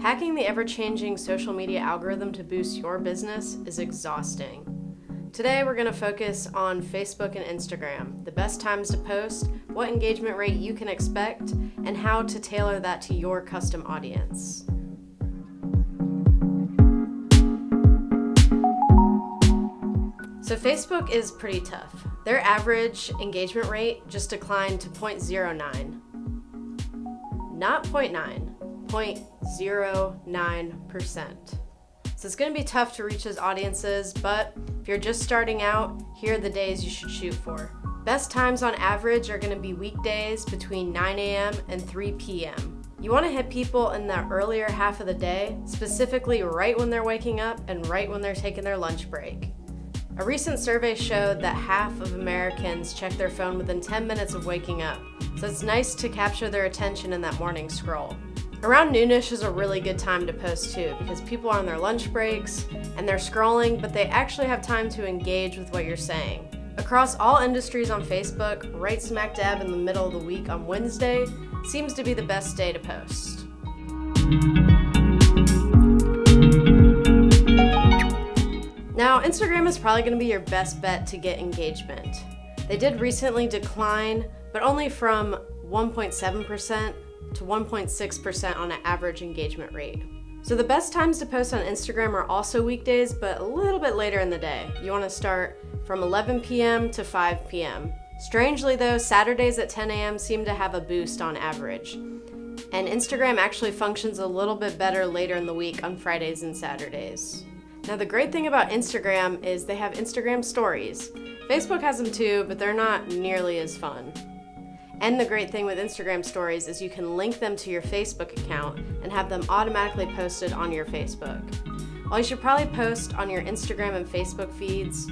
Hacking the ever-changing social media algorithm to boost your business is exhausting. Today we're going to focus on Facebook and Instagram, the best times to post, what engagement rate you can expect, and how to tailor that to your custom audience. So Facebook is pretty tough. Their average engagement rate just declined to 0.09. Not 0.9, 0.09%. So it's going to be tough to reach those audiences, but if you're just starting out, here are the days you should shoot for. Best times on average are going to be weekdays between 9 a.m. and 3 p.m. You want to hit people in the earlier half of the day, specifically right when they're waking up and right when they're taking their lunch break. A recent survey showed that half of Americans check their phone within 10 minutes of waking up, so it's nice to capture their attention in that morning scroll. Around noonish is a really good time to post too, because people are on their lunch breaks and they're scrolling, but they actually have time to engage with what you're saying. Across all industries on Facebook, right smack dab in the middle of the week on Wednesday seems to be the best day to post. Now, Instagram is probably going to be your best bet to get engagement. They did recently decline, but only from 1.7% to 1.6% on an average engagement rate. So the best times to post on Instagram are also weekdays, but a little bit later in the day. You want to start from 11 p.m. to 5 p.m. Strangely though, Saturdays at 10 a.m. seem to have a boost on average. And Instagram actually functions a little bit better later in the week on Fridays and Saturdays. Now the great thing about Instagram is they have Instagram stories. Facebook has them too, but they're not nearly as fun. And the great thing with Instagram stories is you can link them to your Facebook account and have them automatically posted on your Facebook. While you should probably post on your Instagram and Facebook feeds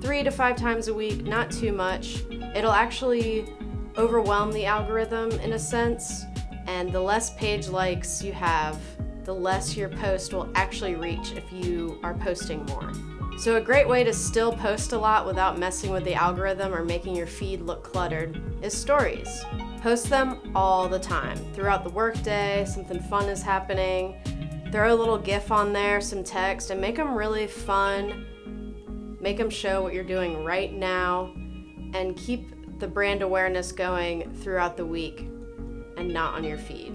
3 to 5 times a week, not too much, it'll actually overwhelm the algorithm in a sense, and the less page likes you have, the less your post will actually reach if you are posting more. So a great way to still post a lot without messing with the algorithm or making your feed look cluttered is stories. Post them all the time. Throughout the workday, something fun is happening. Throw a little GIF on there, some text, and make them really fun. Make them show what you're doing right now, and keep the brand awareness going throughout the week and not on your feed.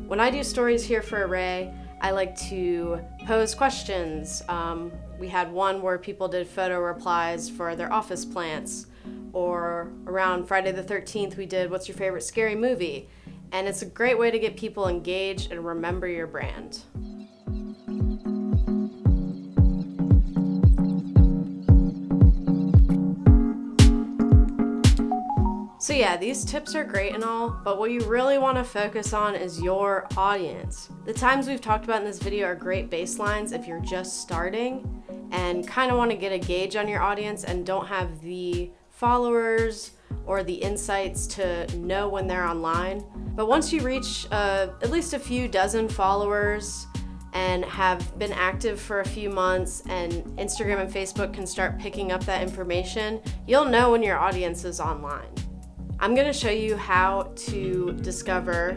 When I do stories here for Array, I like to pose questions. We had one where people did photo replies for their office plants, or around Friday the 13th we did what's your favorite scary movie, and it's a great way to get people engaged and remember your brand. So yeah, these tips are great and all, but what you really want to focus on is your audience. The times we've talked about in this video are great baselines if you're just starting and kind of want to get a gauge on your audience and don't have the followers or the insights to know when they're online. But once you reach at least a few dozen followers and have been active for a few months, and Instagram and Facebook can start picking up that information, you'll know when your audience is online. I'm going to show you how to discover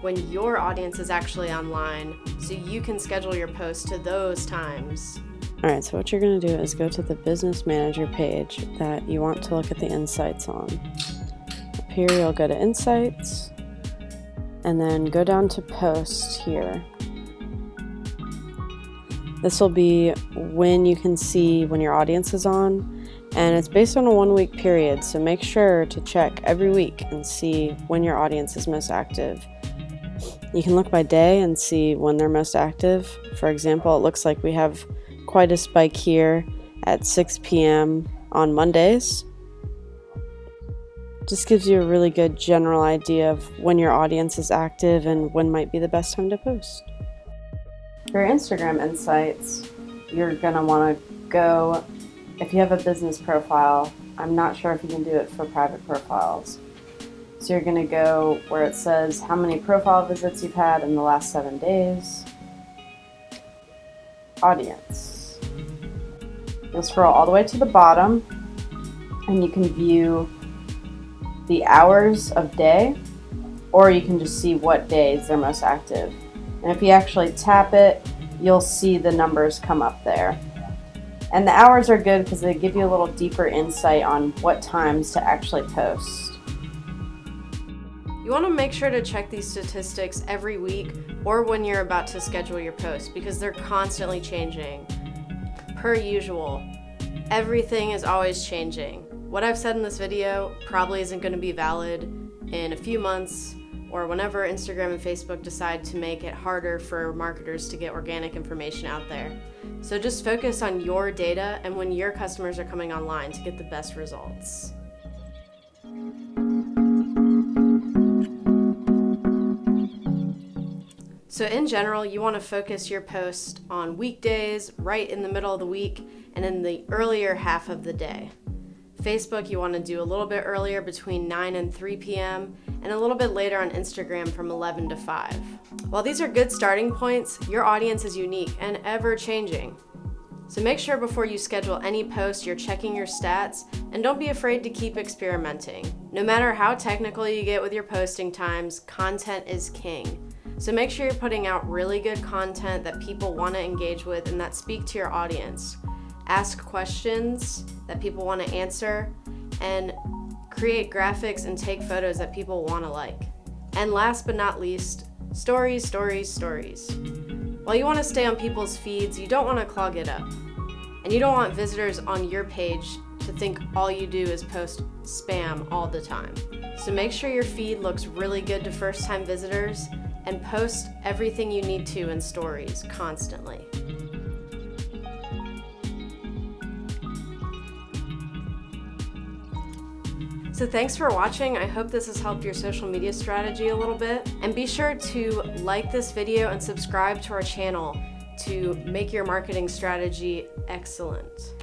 when your audience is actually online so you can schedule your posts to those times. All right, so what you're going to do is go to the Business Manager page that you want to look at the insights on. Up here, you'll go to Insights, and then go down to Post here. This will be when you can see when your audience is on, and it's based on a 1-week period, so make sure to check every week and see when your audience is most active. You can look by day and see when they're most active. For example, it looks like we have quite a spike here at 6 p.m. on Mondays. Just gives you a really good general idea of when your audience is active and when might be the best time to post. For Instagram insights, you're going to want to go, if you have a business profile, I'm not sure if you can do it for private profiles. So you're going to go where it says how many profile visits you've had in the last 7 days. Audience. You'll scroll all the way to the bottom and you can view the hours of day, or you can just see what days they're most active. And if you actually tap it, you'll see the numbers come up there. And the hours are good because they give you a little deeper insight on what times to actually post. You want to make sure to check these statistics every week or when you're about to schedule your post because they're constantly changing. Per usual, everything is always changing. What I've said in this video probably isn't going to be valid in a few months or whenever Instagram and Facebook decide to make it harder for marketers to get organic information out there. So just focus on your data and when your customers are coming online to get the best results. So in general, you want to focus your post on weekdays, right in the middle of the week, and in the earlier half of the day. Facebook, you want to do a little bit earlier between 9 and 3 p.m. and a little bit later on Instagram from 11 to 5. While these are good starting points, your audience is unique and ever changing. So make sure before you schedule any post you're checking your stats and don't be afraid to keep experimenting. No matter how technical you get with your posting times, content is king. So make sure you're putting out really good content that people want to engage with and that speak to your audience. Ask questions that people want to answer, and create graphics and take photos that people want to like. And last but not least, stories, stories, stories. While you want to stay on people's feeds, you don't want to clog it up. And you don't want visitors on your page to think all you do is post spam all the time. So make sure your feed looks really good to first-time visitors and post everything you need to in stories constantly. So thanks for watching. I hope this has helped your social media strategy a little bit. And be sure to like this video and subscribe to our channel to make your marketing strategy excellent.